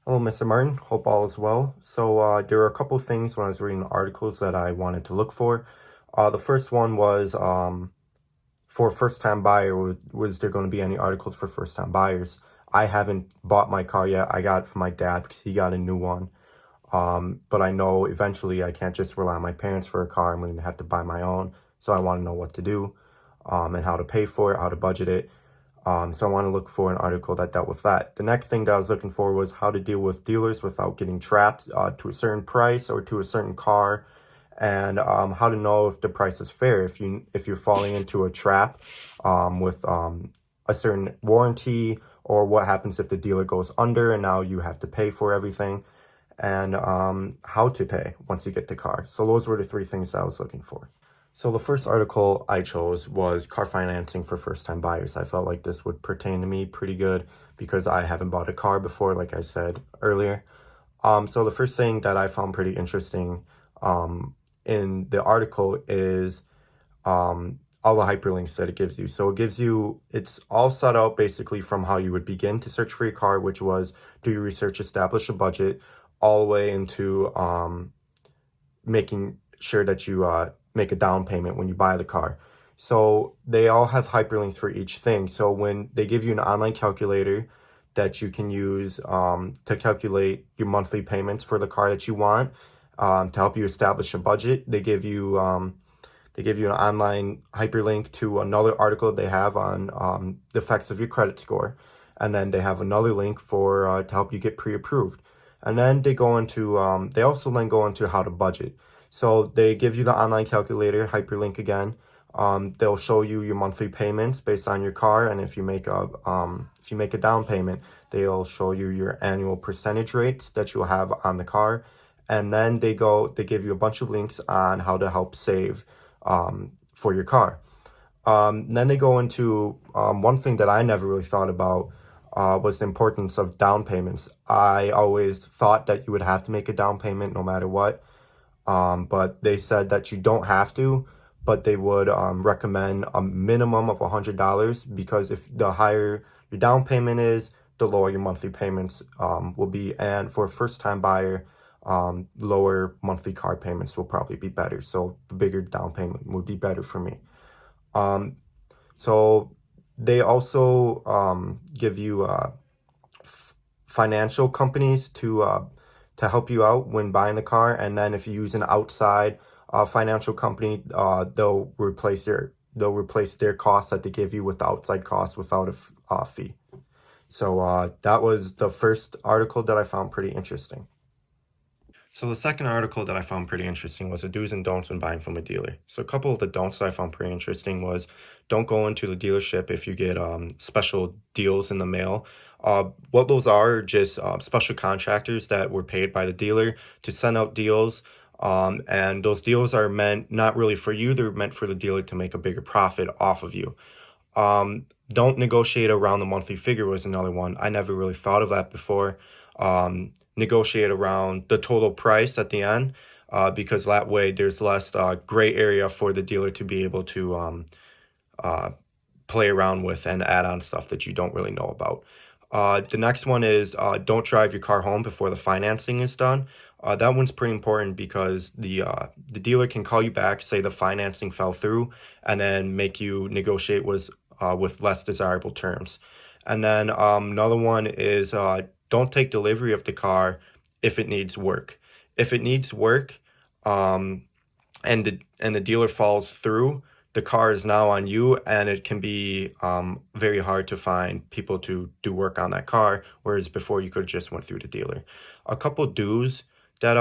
Hello, Mr. Martin. Hope all is well. There were a couple things when I was reading the articles that I wanted to look for. The first one was for first-time buyer. Was there going to be any articles for first-time buyers? I haven't bought my car yet. I got it from my dad because he got a new one. But I know eventually I can't just rely on my parents for a car. I'm going to have to buy my own. So I want to know what to do, and how to pay for it, how to budget it. So I want to look for an article that dealt with that. The next thing that I was looking for was how to deal with dealers without getting trapped to a certain price or to a certain car, and how to know if the price is fair. If you're falling into a trap with a certain warranty, or what happens if the dealer goes under and now you have to pay for everything, and how to pay once you get the car. So those were the three things that I was looking for. So the first article I chose was car financing for first-time buyers. I felt like this would pertain to me pretty good because I haven't bought a car before, like I said earlier. So the first thing that I found pretty interesting in the article is all the hyperlinks that it gives you. So it's all set out basically from how you would begin to search for your car, which was do your research, establish a budget, all the way into making sure that you make a down payment when you buy the car. So they all have hyperlinks for each thing. So when they give you an online calculator that you can use to calculate your monthly payments for the car that you want, to help you establish a budget, they give you an online hyperlink to another article they have on the effects of your credit score, and then they have another link for to help you get pre-approved. And then they also then go into how to budget. So they give you the online calculator hyperlink again. They'll show you your monthly payments based on your car, and if you make a down payment, they'll show you your annual percentage rates that you'll have on the car. And then they give you a bunch of links on how to help save for your car. Then they go into one thing that I never really thought about was the importance of down payments. I always thought that you would have to make a down payment no matter what, but they said that you don't have to, but they would recommend a minimum of $100, because if the higher your down payment is, the lower your monthly payments will be. And for a first-time buyer, lower monthly car payments will probably be better. So the bigger down payment would be better for me. So they also give you financial companies to help you out when buying the car, and then if you use an outside financial company, they'll replace their costs that they give you with the outside costs without a fee. So that was the first article that I found pretty interesting. So the second article that I found pretty interesting was the do's and don'ts when buying from a dealer. So a couple of the don'ts that I found pretty interesting was don't go into the dealership if you get special deals in the mail. What those are just special contractors that were paid by the dealer to send out deals. And those deals are meant not really for you, they're meant for the dealer to make a bigger profit off of you. Don't negotiate around the monthly figure was another one. I never really thought of that before. Negotiate around the total price at the end, because that way there's less gray area for the dealer to be able to play around with and add on stuff that you don't really know about. The next one is don't drive your car home before the financing is done. That one's pretty important because the dealer can call you back, say the financing fell through, and then make you negotiate with less desirable terms. And then another one is don't take delivery of the car if it needs work. If it needs work, and the dealer falls through, the car is now on you, and it can be very hard to find people to do work on that car, whereas before you could just went through the dealer. A couple do's that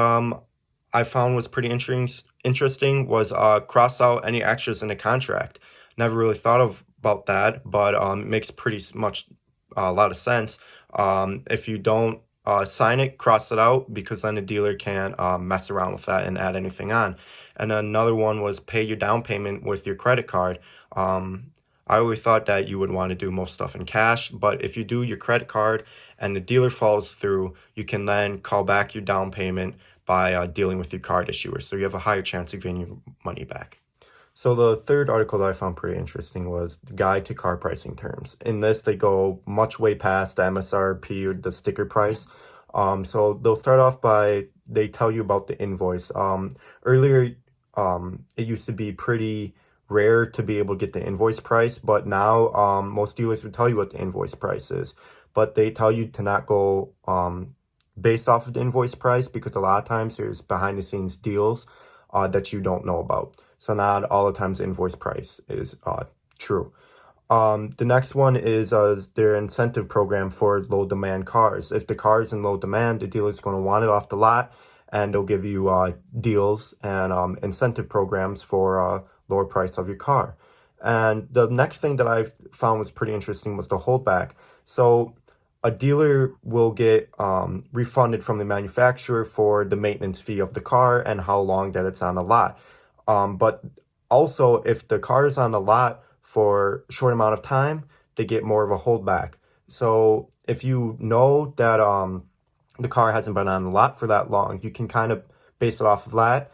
I found was pretty interesting was cross out any extras in the contract. Never really thought about that, but it makes pretty much a lot of sense. If you don't sign it, cross it out, because then the dealer can't mess around with that and add anything on. And another one was pay your down payment with your credit card. I always thought that you would want to do most stuff in cash, but if you do your credit card and the dealer falls through, you can then call back your down payment by dealing with your card issuer. So you have a higher chance of getting your money back. So the third article that I found pretty interesting was the Guide to Car Pricing Terms. In this, they go much way past the MSRP or the sticker price. So they'll start off by they tell you about the invoice. Earlier, it used to be pretty rare to be able to get the invoice price, but now most dealers would tell you what the invoice price is, but they tell you to not go based off of the invoice price because a lot of times there's behind the scenes deals that you don't know about. So not all the times the invoice price is true. The next one is their incentive program for low demand cars. If the car is in low demand, the dealer's going to want it off the lot, and they'll give you deals and incentive programs for lower price of your car. And the next thing that I found was pretty interesting was the holdback. So a dealer will get refunded from the manufacturer for the maintenance fee of the car and how long that it's on the lot. But also, if the car is on the lot for a short amount of time, they get more of a holdback. So if you know that the car hasn't been on the lot for that long, you can kind of base it off of that,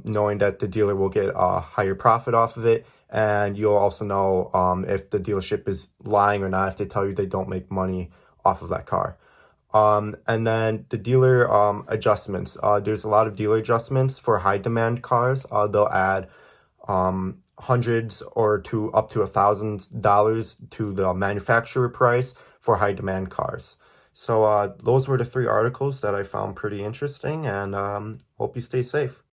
knowing that the dealer will get a higher profit off of it. And you'll also know if the dealership is lying or not if they tell you they don't make money off of that car. And then the dealer adjustments. There's a lot of dealer adjustments for high demand cars. They'll add hundreds or to up to $1,000 to the manufacturer price for high demand cars. So those were the 3 articles that I found pretty interesting, and hope you stay safe.